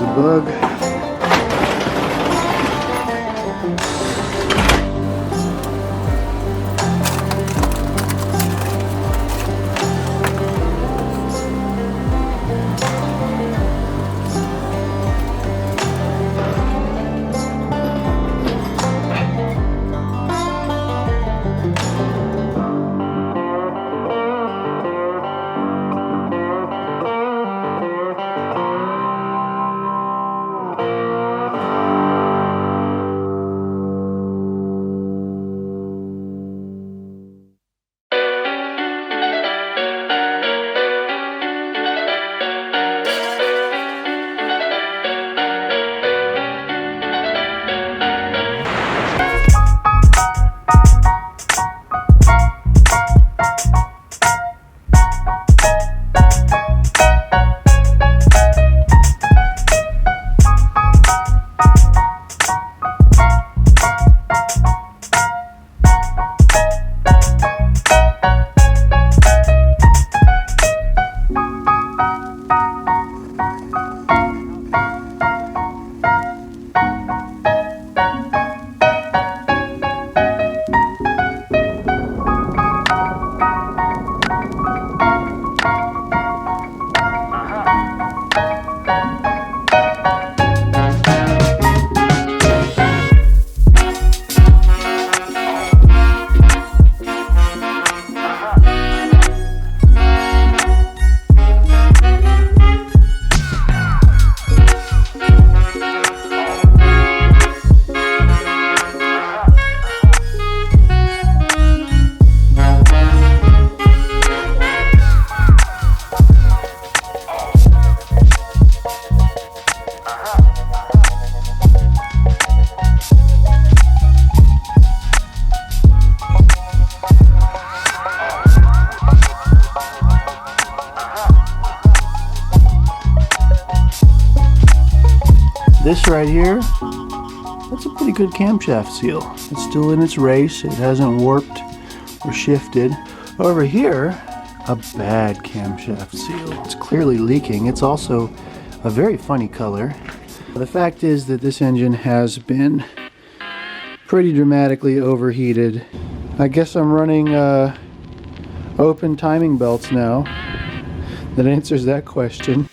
was a bug. This right here, that's a pretty good camshaft seal. It's still in its race. It hasn't warped or shifted. Over here, a bad camshaft seal. It's clearly leaking. It's also a very funny color. The fact is that this engine has been pretty dramatically overheated. I guess I'm running open timing belts now. That answers that question.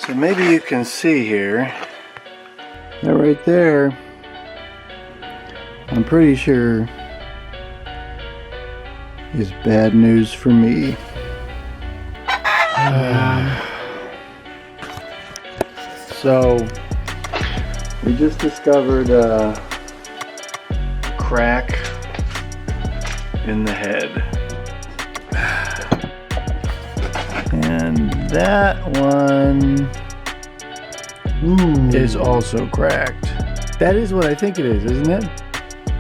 So maybe you can see here, that right there, I'm pretty sure is bad news for me. So we just discovered a crack in the head. And that one is also cracked. That is what I think it is, isn't it?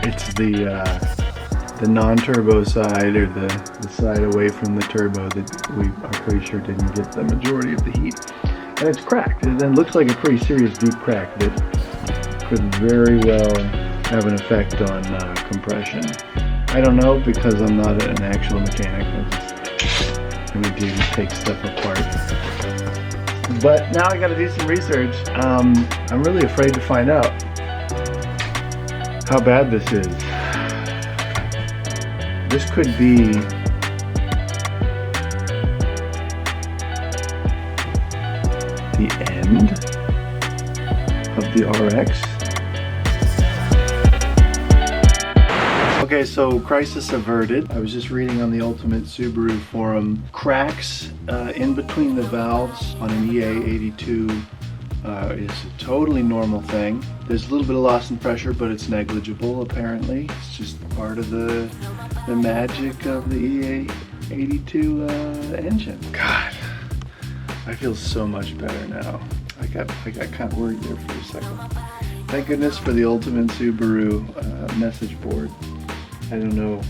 It's the non-turbo side, or the side away from the turbo that we are pretty sure didn't get the majority of the heat. And it's cracked. It then looks like a pretty serious deep crack that could very well have an effect on compression. I don't know, because I'm not an actual mechanic. I would do to take stuff apart. But now I gotta do some research. I'm really afraid to find out how bad this is. This could be the end of the RX. Okay, so crisis averted. I was just reading on the Ultimate Subaru forum. Cracks in between the valves on an EA82 is a totally normal thing. There's a little bit of loss in pressure, but it's negligible apparently. It's just part of the magic of the EA82 engine. God, I feel so much better now. I got kind of worried there for a second. Thank goodness for the Ultimate Subaru message board. I don't know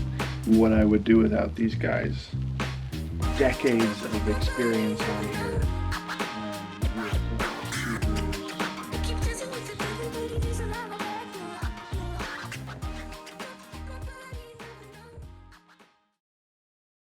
what I would do without these guys. Decades of experience on here.